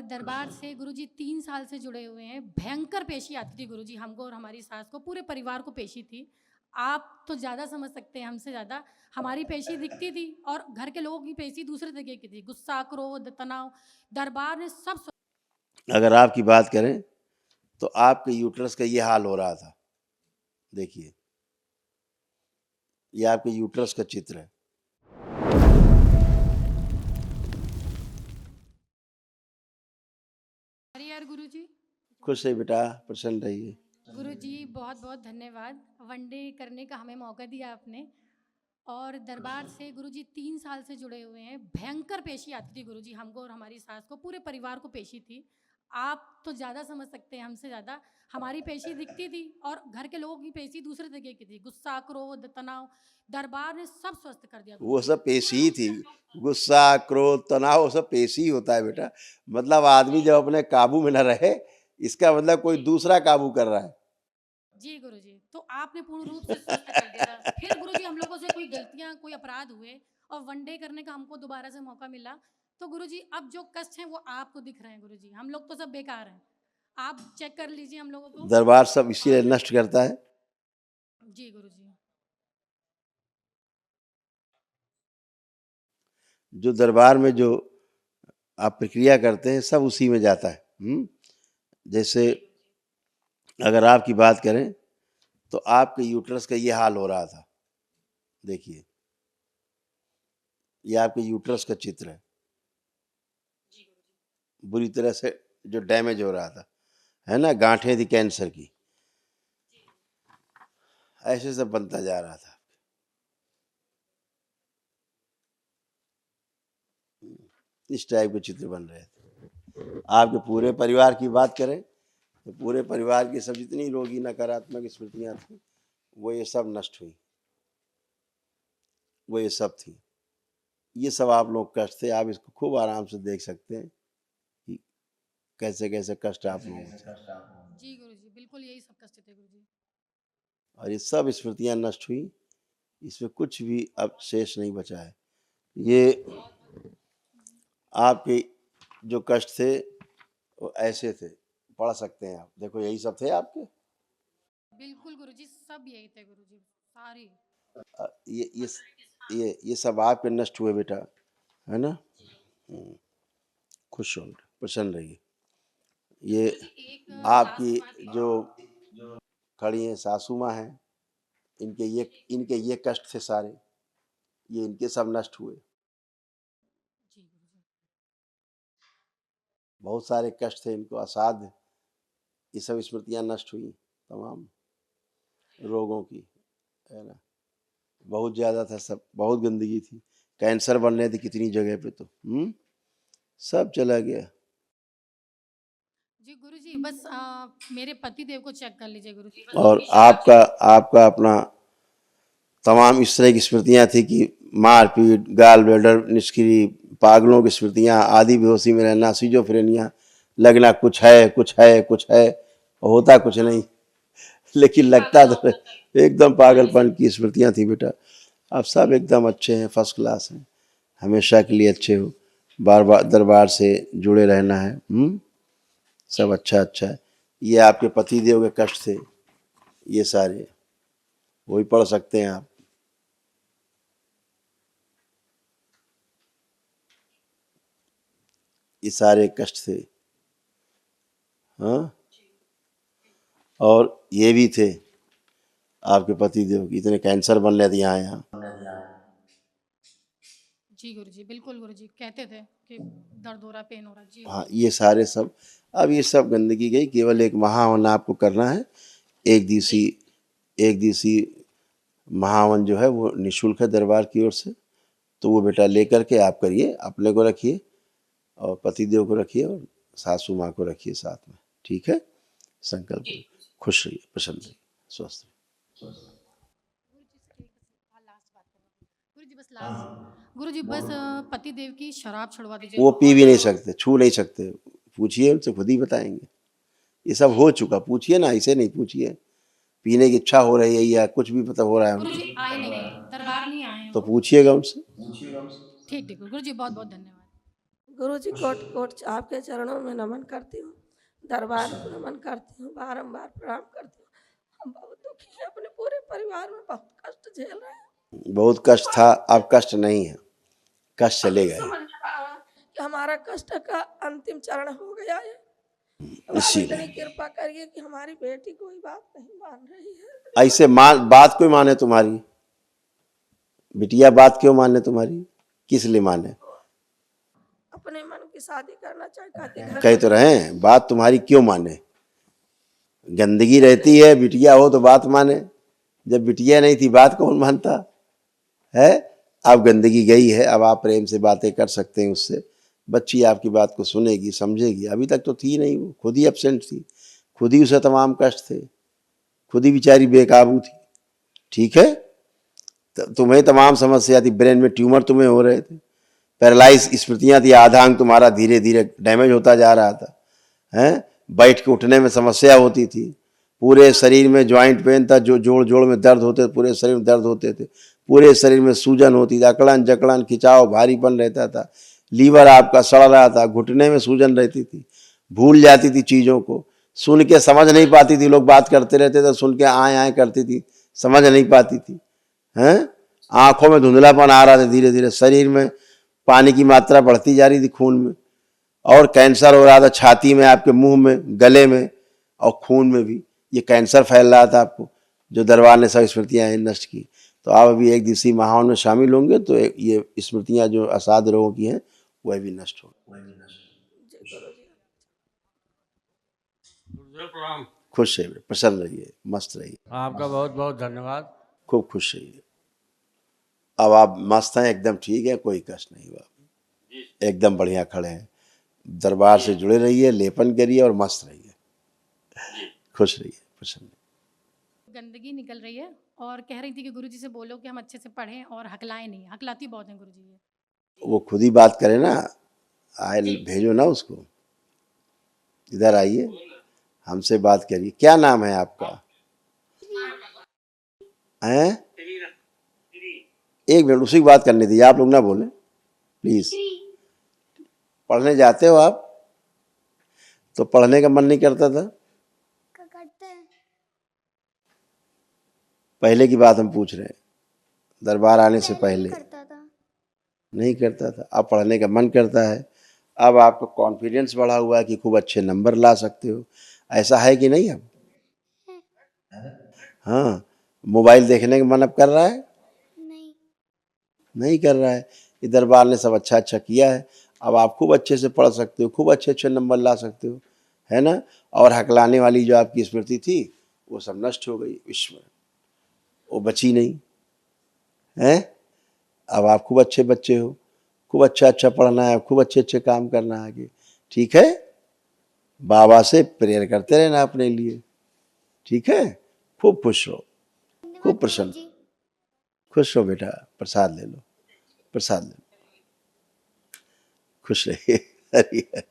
दरबार से गुरुजी 3 साल से जुड़े हुए हैं। भयंकर पेशी आती थी गुरुजी हमको और हमारी सास को, पूरे परिवार को पेशी थी। आप तो ज़्यादा समझ सकते हैं हमसे ज़्यादा। हमारी पेशी दिखती थी और घर के लोगों की पेशी दूसरे तरीके की थी। गुस्सा, क्रोध, तनाव, दरबार ने सब अगर आपकी बात करें तो आपके यूट्रस का ये हाल हो रहा था। देखिए, ये आपके यूट्रस का चित्र है। अरे यार गुरुजी, खुश रहिए बेटा, प्रसन्न रहिए। गुरुजी बहुत-बहुत धन्यवाद। वनडे करने का हमें मौका दिया आपने। और दरबार से गुरुजी 3 साल से जुड़े हुए हैं। भयंकर पेशी आती थी गुरुजी हमको और हमारी सास को, पूरे परिवार को पेशी थी। आप तो ज़्यादा समझ सकते हैं हमसे ज़्यादा। हमारी पेशी दिखती थी और घर के लोगों की पेशी दूसरे तरीके की थी। गुस्सा, क्रोध, तनाव, दरबार ने सब स्वस्थ कर दिया वो गुरुजी। सब पेशी ही थी। गुस्सा, क्रोध, तनाव, वो सब पेशी ही होता है बेटा। मतलब आदमी जब अपने काबू में न रहे, इसका मतलब कोई दूसरा काबू कर रहा है। जी गुरुजी, तो आपने पूर्ण रूप से स्वस्थ कर दिया था। फिर गुरुजी हम लोगों से कोई गलतियाँ, कोई अपराध हुए और वनडे करने का हमको दोबारा से मौका मिला। तो गुरुजी अब जो कष्ट हैं वो आपको दिख रहे हैं गुरुजी। हम लोग तो सब बेकार हैं। आप चेक कर लीजिए हम लोगों को। दरबार सब इसीलिए और नष्ट करता है। जी गुरुजी। जो दरबार में जो आप प्रक्रिया करते हैं सब उसी में जाता है। जैसे जी गुरुजी। अगर आपकी बात करें तो आपके यूट्रस का ये हाल हो रहा था। देखिए, ये आपके यूट्रस का चित्र है। जी गुरुजी। बुरी तरह से जो डैमेज हो रहा था, है ना, गांठें थी कैंसर की, जी जी। ऐसे सब बनता जा रहा था। इस टाइप के चित्र बन रहे थे। आपके पूरे परिवार की बात करें तो पूरे परिवार की सब जितनी रोगी नकारात्मक स्मृतियां थी वो ये सब नष्ट हुई, वो ये सब थी। ये सब आप लोग कष्ट थे। आप इसको खूब आराम से देख सकते हैं कि कैसे कैसे कष्ट आप लोगों को थे। जी गुरुजी, बिल्कुल यही सब कष्ट थे गुरुजी। और ये सब स्मृतियां नष्ट हुई। इसमें कुछ भी अब शेष नहीं बचा है। ये आपके जो कष्ट थे वो ऐसे थे, पढ़ सकते हैं आप। देखो यही सब थे आपके। बिल्कुल गुरुजी, सब यही थे गुरुजी, सारे। ये सब आपके नष्ट हुए बेटा, है ना। खुश हो बेटा, प्रसन्न रहिए। ये गुरुजी एक लास्ट आपकी बात। जो खड़ी हैं सासू माँ हैं, इनके ये कष्ट थे सारे, ये इनके सब नष्ट हुए। जी गुरुजी। बहुत सारे कष्ट थे इनको, असाध्य। ये सब स्मृतियां नष्ट हुई तमाम रोगों की, है ना। बहुत ज़्यादा था, सब बहुत गंदगी थी। कैंसर बन रहे थे कितनी जगह पे तो सब चला गया। जी गुरुजी, बस मेरे पति देव को चेक कर लीजिए गुरुजी, बस और उनकी शुगर आपका आपका अपना तमाम इस तरह की स्मृतियां थी कि मारपीट, गाल ब्लेडर, निष्क्रिय, पागलों की स्मृतियां, आधी बेहोशी में रहना, सिजोफ्रेनिया, लगना कुछ है कुछ है कुछ है, होता कुछ नहीं, लेकिन लगता तो एकदम पागलपन की स्मृतियां थी बेटा। अब सब एकदम अच्छे हैं, फर्स्ट क्लास हैं, हमेशा के लिए अच्छे हो। बार बार दरबार से जुड़े रहना है। सब अच्छा अच्छा है। ये आपके पति देव के कष्ट थे, ये सारे वही पढ़ सकते हैं आप। ये सारे कष्ट थे। हाँ, और ये भी थे आपके पति देव की, इतने कैंसर बन रहे थे यहाँ यहाँ। जी गुरुजी, बिल्कुल गुरुजी, कहते थे कि दर्द हो रहा, पेन हो रहा। जी हाँ, गुरुजी। ये सारे सब, अब ये सब गंदगी गई। केवल एक महावन आपको करना है। एक दिवसीय महावन जो है वो निःशुल्क है दरबार की ओर से। तो वो बेटा लेकर के आप करिए, अपने को रखिए और पतिदेव को रखिए और सासू माँ को रखिए साथ में। ठीक है, संकल्प करिए। खुश रहिए, प्रसन्न रहिए, स्वस्थ रहिए। गुरुजी से एक लास्ट बात करना थी। गुरुजी बस लास्ट, गुरुजी बस पति देव की शराब छुड़वा दीजिए वो पी और भी नहीं सकते, छू नहीं सकते। पूछिए उनसे, खुद ही बताएंगे। ये सब हो चुका, पूछिए ना, ऐसे नहीं पूछिए। पीने की इच्छा हो रही है या कुछ भी पता हो रहा है गुरुजी उनको आए नहीं हैं, दरबार नहीं आए हैं तो वो। पूछिएगा उनसे। ठीक ठीक गुरुजी, बहुत बहुत धन्यवाद। गुरुजी कोट कोट आपके चरणों में नमन करती हूँ, दरबार को नमन करती हूँ, बारंबार प्रणाम करती हूँ। हम बहुत दुखी हैं, अपने पूरे परिवार में बहुत कष्ट झेल रहे हैं। बहुत कष्ट था, अब कष्ट नहीं है, कष्ट चले गए समझ में आ रहा कि हमारा कष्ट का अंतिम चरण हो गया है। तो आप इसीलिए। इतनी कृपा करिए कि हमारी बेटी कोई बात नहीं मान रही है। ऐसे बात कोई माने तुम्हारी? बिटिया बात क्यों माने तुम्हारी? किस लिए माने? अपने मन की शादी करना चाहती घर कह तो रहे हैं, बात तुम्हारी क्यों माने? गंदगी रहती है, बिटिया हो तो बात माने, जब बिटिया नहीं थी बात कौन मानता है? अब गंदगी गई है, अब आप प्रेम से बातें कर सकते हैं उससे, बच्ची आपकी बात को सुनेगी, समझेगी। अभी तक तो थी नहीं, वो खुद ही एब्सेंट थी, खुद ही उसे तमाम कष्ट थे, खुद ही बेचारी बेकाबू थी। ठीक है, तुम्हें तमाम समस्या थी, ब्रेन में ट्यूमर तुम्हें हो रहे थे, पैरालाइज स्मृतियां थी, आधा अंग तुम्हारा धीरे धीरे डैमेज होता जा रहा था, हैं? बैठ के उठने में समस्या होती थी, पूरे शरीर में ज्वाइंट पेन था, जो जोड़ जोड़ में दर्द होते, पूरे शरीर में दर्द होते थे, पूरे शरीर में सूजन होती थी, अकड़न जकड़न खिंचाव भारीपन रहता था, लीवर आपका सड़ रहा था, घुटने में सूजन रहती थी, भूल जाती थी चीज़ों को, सुन के समझ नहीं पाती थी, लोग बात करते रहते थे, सुन के आए आए करती थी, समझ नहीं पाती थी, हैं? आंखों में धुंधलापन आ रहा था, धीरे धीरे शरीर में पानी की मात्रा बढ़ती जा रही थी खून में, और कैंसर हो रहा था छाती में, आपके मुंह में, गले में और खून में भी ये कैंसर फैल रहा था आपको, जो दरबार ने सब स्मृतियाँ नष्ट की। तो आप अभी एक दिवसीय माहौल में शामिल होंगे तो ये स्मृतियाँ जो असाध रोगों की हैं वह भी नष्ट हो। प्रणाम। खुश रहिए, प्रसन्न रहिए, मस्त रहिए, आपका बहुत बहुत धन्यवाद। खूब खुश रहिए। अब आप मस्त हैं, एकदम ठीक है, कोई कष्ट नहीं हुआ, एकदम बढ़िया खड़े हैं। दरबार से जुड़े रहिए, लेपन करिए और मस्त रहिए, खुश रहिए, प्रसन्न। गंदगी निकल रही है और कह रही थी कि गुरुजी से बोलो कि हम अच्छे से पढ़ें और हकलाएं नहीं, हकलाती बहुत हैं गुरुजी ये। वो खुद ही बात करे ना, आए भेजो ना उसको, इधर आइए, हमसे बात करिए। क्या नाम है आपका? हैं? एक मिनट, उसी की बात करनी थी, आप लोग ना बोले प्लीज। पढ़ने जाते हो आप? तो पढ़ने का मन नहीं करता था? करते हैं। पहले की बात हम पूछ रहे हैं, दरबार आने से पहले करता था। नहीं करता था, अब पढ़ने का मन करता है, अब आपका कॉन्फिडेंस बढ़ा हुआ है कि खूब अच्छे नंबर ला सकते हो, ऐसा है कि नहीं? अब हाँ, मोबाइल देखने का मन अब कर रहा है? नहीं। नहीं कर रहा है। ये दरबार ने सब अच्छा अच्छा किया है, अब आप खूब अच्छे से पढ़ सकते हो, खूब अच्छे अच्छे नंबर ला सकते हो, है ना? और हकलाने वाली जो आपकी स्मृति थी वो सब नष्ट हो गई, विश्व वो बची नहीं है। अब आप खूब अच्छे बच्चे हो, खूब अच्छा अच्छा पढ़ना है, खूब अच्छे अच्छे काम करना है आगे, ठीक है? बाबा से प्रेयर करते रहना अपने लिए, ठीक है? खूब खुश रहो, खूब प्रसन्न, खुश रहो बेटा, प्रसाद ले लो, प्रसाद ले लो, खुश रहिए। हरि हरि।